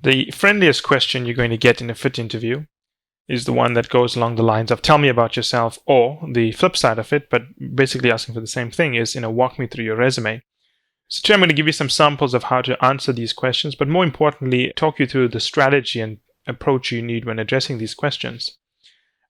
The friendliest question you're going to get in a FIT interview is the one that goes along the lines of tell me about yourself, or the flip side of it, but basically asking for the same thing is, walk me through your resume. So today I'm going to give you some samples of how to answer these questions, but more importantly, talk you through the strategy and approach you need when addressing these questions.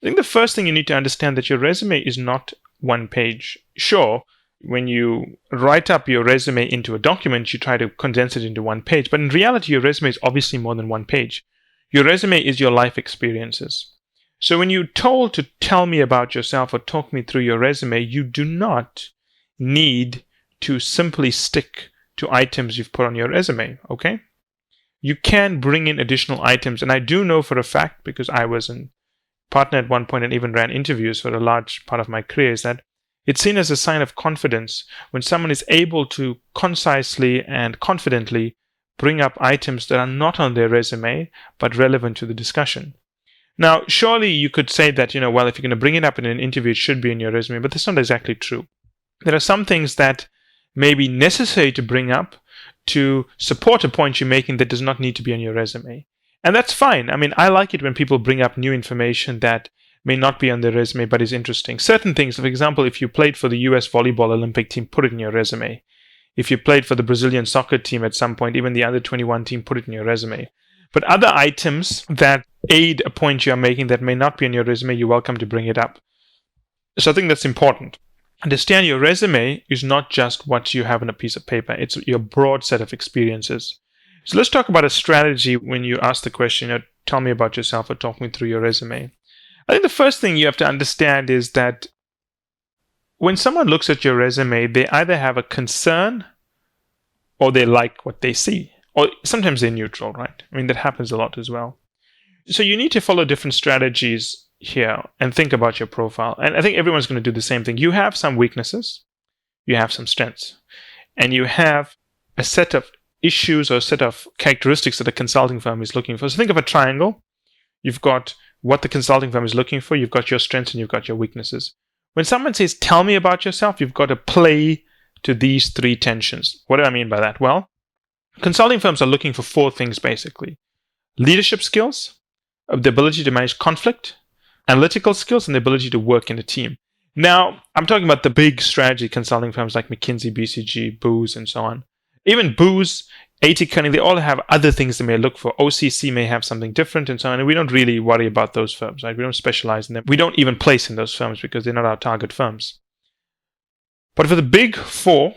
I think the first thing you need to understand that your resume is not one page. Sure, when you write up your resume into a document, you try to condense it into one page, but in reality, your resume is obviously more than one page. Your resume is your life experiences. So when you're told to tell me about yourself or talk me through your resume, you do not need to simply stick to items you've put on your resume, okay? You can bring in additional items, and I do know for a fact, because I was a partner at one point and even ran interviews for a large part of my career, is that it's seen as a sign of confidence when someone is able to concisely and confidently bring up items that are not on their resume, but relevant to the discussion. Now, surely you could say that, well, if you're going to bring it up in an interview, it should be in your resume, but that's not exactly true. There are some things that may be necessary to bring up to support a point you're making that does not need to be on your resume. And that's fine. I mean, I like it when people bring up new information that may not be on their resume, but is interesting. Certain things, for example, if you played for the US Volleyball Olympic team, put it in your resume. If you played for the Brazilian soccer team at some point, even the under 21 team, put it in your resume. But other items that aid a point you're making that may not be on your resume, you're welcome to bring it up. So I think that's important. Understand your resume is not just what you have on a piece of paper. It's your broad set of experiences. So let's talk about a strategy when you ask the question, tell me about yourself or talk me through your resume. I think the first thing you have to understand is that when someone looks at your resume, they either have a concern or they like what they see. Or sometimes they're neutral, right? I mean, that happens a lot as well. So you need to follow different strategies here and think about your profile. And I think everyone's going to do the same thing. You have some weaknesses, you have some strengths, and you have a set of issues or a set of characteristics that a consulting firm is looking for. So think of a triangle. You've got what the consulting firm is looking for, you've got your strengths, and you've got your weaknesses. When someone says, tell me about yourself, you've got to play to these three tensions. What do I mean by that? Well, consulting firms are looking for four things, basically. Leadership skills, the ability to manage conflict, analytical skills, and the ability to work in a team. Now, I'm talking about the big strategy consulting firms like McKinsey, BCG, Booz, and so on. Even Booz, AT Kearney, they all have other things they may look for. OCC may have something different and so on. And we don't really worry about those firms, right? We don't specialize in them. We don't even place in those firms because they're not our target firms. But for the big four,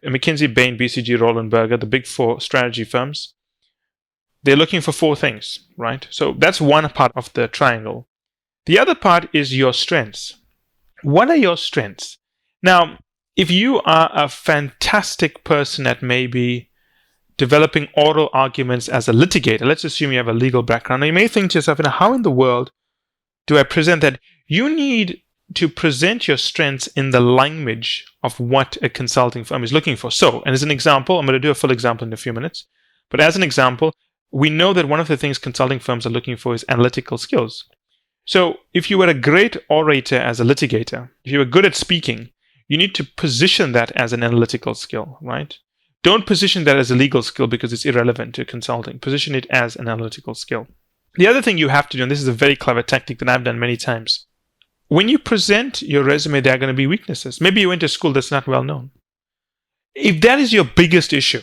McKinsey, Bain, BCG, Roland Berger, the big four strategy firms, they're looking for four things, right? So that's one part of the triangle. The other part is your strengths. What are your strengths? Now, if you are a fantastic person at maybe developing oral arguments as a litigator, let's assume you have a legal background, now you may think to yourself, how in the world do I present that? You need to present your strengths in the language of what a consulting firm is looking for. So, and as an example, I'm going to do a full example in a few minutes, but as an example, we know that one of the things consulting firms are looking for is analytical skills. So if you were a great orator as a litigator, if you were good at speaking, you need to position that as an analytical skill, right? Don't position that as a legal skill because it's irrelevant to consulting. Position it as an analytical skill. The other thing you have to do, and this is a very clever tactic that I've done many times, when you present your resume, there are going to be weaknesses. Maybe you went to school that's not well known. If that is your biggest issue,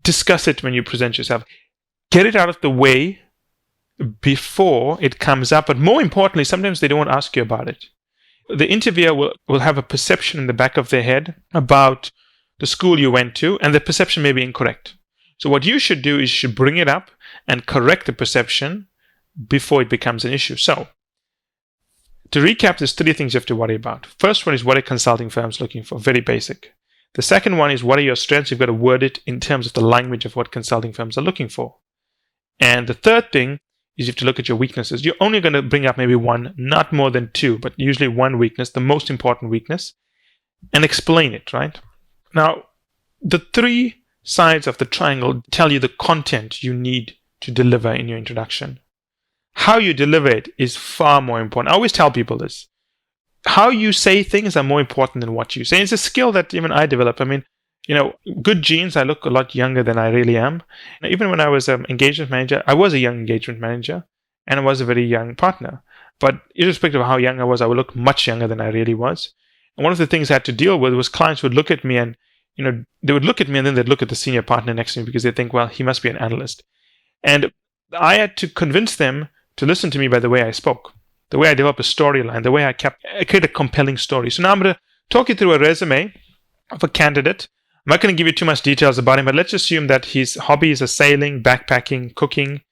discuss it when you present yourself. Get it out of the way before it comes up. But more importantly, sometimes they don't ask you about it. The interviewer will have a perception in the back of their head about the school you went to, and the perception may be incorrect. So what you should do is you should bring it up and correct the perception before it becomes an issue. So, to recap, there's three things you have to worry about. First one is what are consulting firms looking for? Very basic. The second one is what are your strengths? You've got to word it in terms of the language of what consulting firms are looking for. And the third thing is you have to look at your weaknesses. You're only going to bring up maybe one, not more than two, but usually one weakness, the most important weakness, and explain it, right? Now, the three sides of the triangle tell you the content you need to deliver in your introduction. How you deliver it is far more important. I always tell people this. How you say things are more important than what you say. It's a skill that even I developed. I mean, good genes. I look a lot younger than I really am. Even when I was an engagement manager, I was a young engagement manager and I was a very young partner. But irrespective of how young I was, I would look much younger than I really was. And one of the things I had to deal with was clients would look at me and, they would look at me and then they'd look at the senior partner next to me because they think, well, he must be an analyst. And I had to convince them to listen to me by the way I spoke, the way I developed a storyline, the way I create a compelling story. So now I'm going to talk you through a resume of a candidate. I'm not going to give you too much details about him, but let's assume that his hobbies are sailing, backpacking, cooking.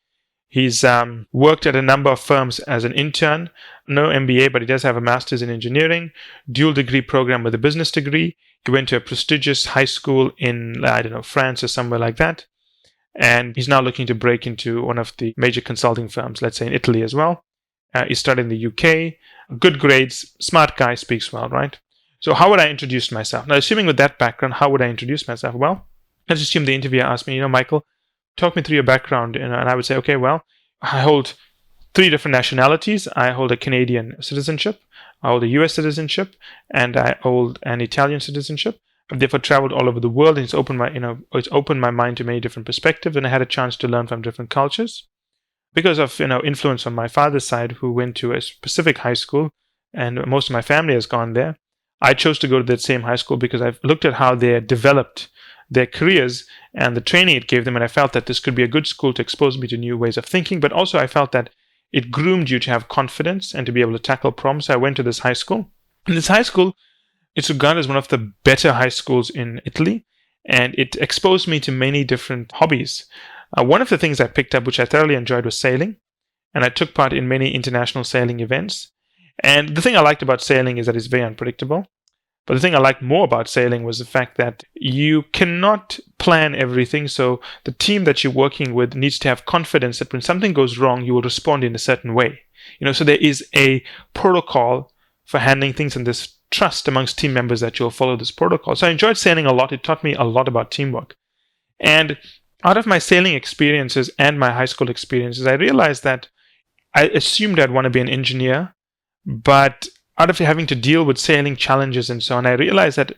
He's worked at a number of firms as an intern, no MBA, but he does have a master's in engineering, dual degree program with a business degree. He went to a prestigious high school in, France or somewhere like that. And he's now looking to break into one of the major consulting firms, let's say in Italy as well. He studied in the UK, good grades, smart guy, speaks well, right? So how would I introduce myself? Now, assuming with that background, how would I introduce myself? Well, let's assume the interviewer asked me, Michael, talk me through your background. And I would say, okay, well, I hold 3 different nationalities. I hold a Canadian citizenship, I hold a US citizenship, and I hold an Italian citizenship. I've therefore traveled all over the world, and it's opened my mind to many different perspectives, and I had a chance to learn from different cultures. Because of influence from my father's side, who went to a specific high school, and most of my family has gone there, I chose to go to that same high school because I've looked at how they developed their careers and the training it gave them, and I felt that this could be a good school to expose me to new ways of thinking, but also I felt that it groomed you to have confidence and to be able to tackle problems. So I went to this high school. And this high school, it's regarded as one of the better high schools in Italy, and it exposed me to many different hobbies. One of the things I picked up, which I thoroughly enjoyed, was sailing, and I took part in many international sailing events. And the thing I liked about sailing is that it's very unpredictable. But the thing I liked more about sailing was the fact that you cannot plan everything. So the team that you're working with needs to have confidence that when something goes wrong, you will respond in a certain way. So there is a protocol for handling things, and this trust amongst team members that you'll follow this protocol. So I enjoyed sailing a lot. It taught me a lot about teamwork. And out of my sailing experiences and my high school experiences, I realized that I assumed I'd want to be an engineer, but out of having to deal with sailing challenges and so on, I realized that,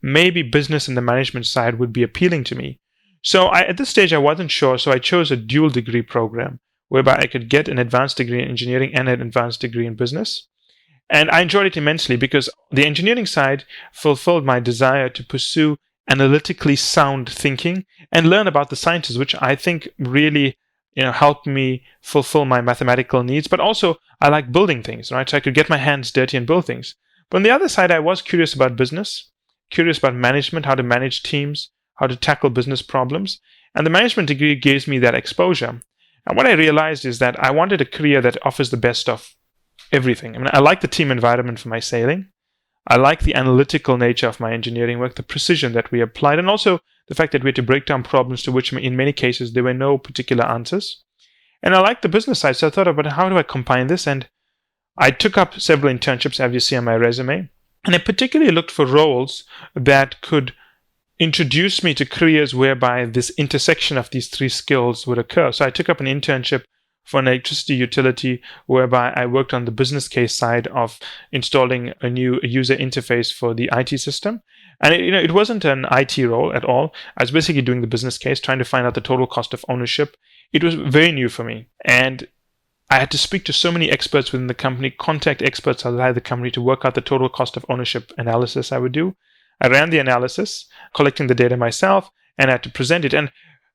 maybe business and the management side would be appealing to me. So at this stage, I wasn't sure. So I chose a dual degree program whereby I could get an advanced degree in engineering and an advanced degree in business. And I enjoyed it immensely because the engineering side fulfilled my desire to pursue analytically sound thinking and learn about the sciences, which I think really helped me fulfill my mathematical needs. But also, I like building things, right? So I could get my hands dirty and build things. But on the other side, I was curious about business, curious about management, how to manage teams, how to tackle business problems. And the management degree gives me that exposure. And what I realized is that I wanted a career that offers the best of everything. I like the team environment for my sailing. I like the analytical nature of my engineering work, the precision that we applied, and also the fact that we had to break down problems to which, in many cases, there were no particular answers. And I like the business side, so I thought about how do I combine this? And I took up several internships, as you see on my resume, and I particularly looked for roles that could introduce me to careers whereby this intersection of these 3 skills would occur. So I took up an internship for an electricity utility whereby I worked on the business case side of installing a new user interface for the IT system. And it wasn't an IT role at all. I was basically doing the business case, trying to find out the total cost of ownership. It was very new for me. And I had to speak to so many experts within the company, contact experts outside the company to work out the total cost of ownership analysis I would do. I ran the analysis, collecting the data myself, and I had to present it. And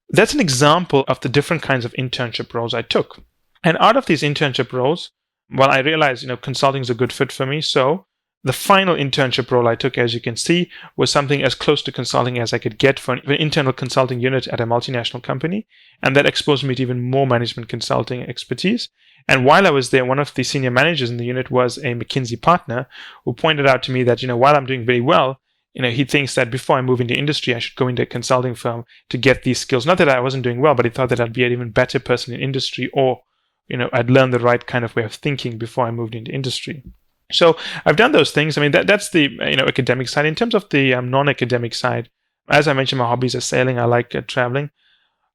that's an example of the different kinds of internship roles I took. And out of these internship roles, I realized, consulting is a good fit for me. So the final internship role I took, as you can see, was something as close to consulting as I could get for an internal consulting unit at a multinational company. And that exposed me to even more management consulting expertise. And while I was there, one of the senior managers in the unit was a McKinsey partner who pointed out to me that, while I'm doing very well, he thinks that before I move into industry, I should go into a consulting firm to get these skills. Not that I wasn't doing well, but he thought that I'd be an even better person in industry, or, I'd learn the right kind of way of thinking before I moved into industry. So I've done those things. That's the academic side. In terms of the non-academic side, as I mentioned, my hobbies are sailing. I like traveling.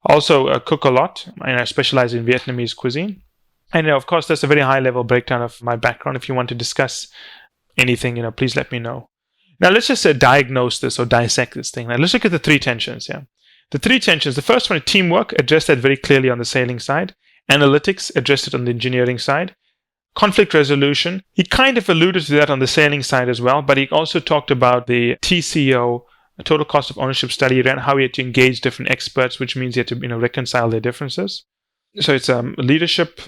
Also cook a lot, and I specialize in Vietnamese cuisine. And of course, that's a very high-level breakdown of my background. If you want to discuss anything, please let me know. Now, let's just diagnose this or dissect this thing. Now, let's look at the three tensions. Yeah, the three tensions. The first one, teamwork, addressed that very clearly on the sailing side. Analytics, addressed it on the engineering side. Conflict resolution, he kind of alluded to that on the sailing side as well, but he also talked about the TCO, total cost of ownership study, around how he had to engage different experts, which means he had to reconcile their differences. So it's leadership,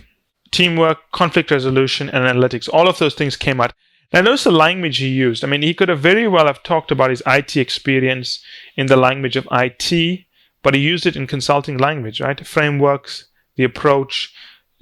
teamwork, conflict resolution, and analytics. All of those things came out. Now, notice the language he used. I mean, he could have very well have talked about his IT experience in the language of IT, but he used it in consulting language, right? Frameworks, the approach.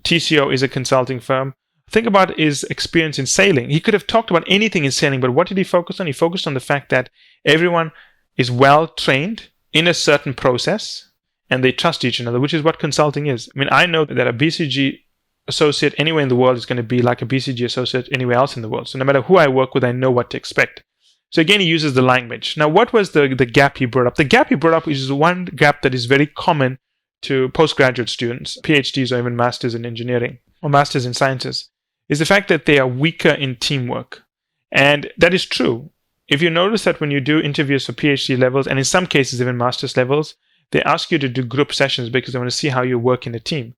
TCO is a consulting firm. Think about his experience in sailing. He could have talked about anything in sailing, but what did he focus on? He focused on the fact that everyone is well trained in a certain process and they trust each other, which is what consulting is. I mean, I know that a BCG associate anywhere in the world is going to be like a BCG associate anywhere else in the world. So no matter who I work with, I know what to expect. So again, he uses the language. Now, what was the gap he brought up? The gap he brought up is one gap that is very common to postgraduate students, PhDs or even masters in engineering or masters in sciences, is the fact that they are weaker in teamwork. And that is true. If you notice that when you do interviews for PhD levels, and in some cases even master's levels, they ask you to do group sessions because they want to see how you work in a team.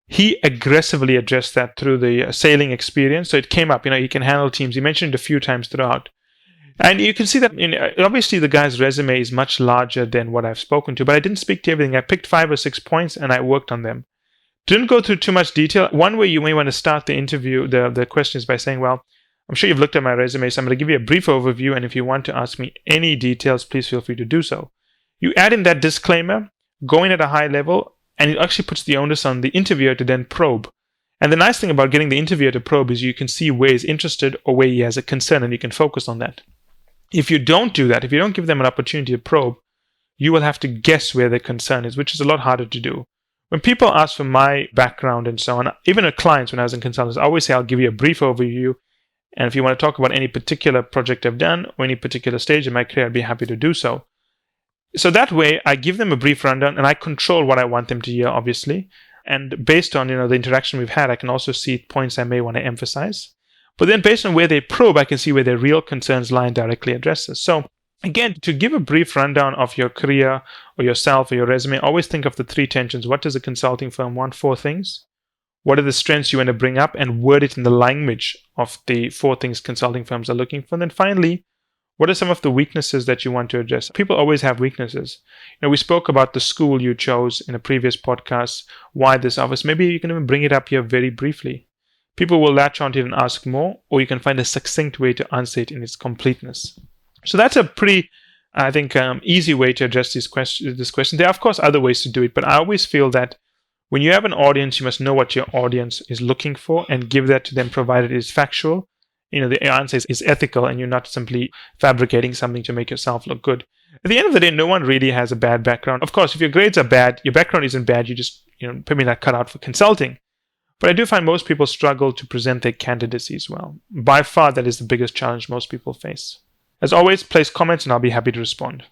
He aggressively addressed that through the sailing experience. So it came up, he can handle teams. He mentioned it a few times throughout. And you can see that, obviously the guy's resume is much larger than what I've spoken to, but I didn't speak to everything. I picked 5 or 6 points and I worked on them. Didn't go through too much detail. One way you may want to start the interview, the question is by saying, well, I'm sure you've looked at my resume, so I'm going to give you a brief overview, and if you want to ask me any details, please feel free to do so. You add in that disclaimer, go in at a high level, and it actually puts the onus on the interviewer to then probe. And the nice thing about getting the interviewer to probe is you can see where he's interested or where he has a concern, and you can focus on that. If you don't do that, if you don't give them an opportunity to probe, you will have to guess where their concern is, which is a lot harder to do. When people ask for my background and so on, even at clients when I was in consultants, I always say I'll give you a brief overview. And if you want to talk about any particular project I've done or any particular stage in my career, I'd be happy to do so. So that way, I give them a brief rundown and I control what I want them to hear, obviously. And based on the interaction we've had, I can also see points I may want to emphasize. But then based on where they probe, I can see where their real concerns lie and directly address this. So again, to give a brief rundown of your career or yourself or your resume, always think of the 3 tensions. What does a consulting firm want? 4 things. What are the strengths you want to bring up, and word it in the language of the 4 things consulting firms are looking for. And then finally, what are some of the weaknesses that you want to address? People always have weaknesses. We spoke about the school you chose in a previous podcast, why this office. Maybe you can even bring it up here very briefly. People will latch onto it and ask more, or you can find a succinct way to answer it in its completeness. So that's a pretty, I think, easy way to address this question. There are, of course, other ways to do it, but I always feel that when you have an audience, you must know what your audience is looking for and give that to them, provided it is factual. The answer is ethical, and you're not simply fabricating something to make yourself look good. At the end of the day, no one really has a bad background. Of course, if your grades are bad, your background isn't bad, you just, probably not cut out for consulting. But I do find most people struggle to present their candidacies well. By far, that is the biggest challenge most people face. As always, place comments and I'll be happy to respond.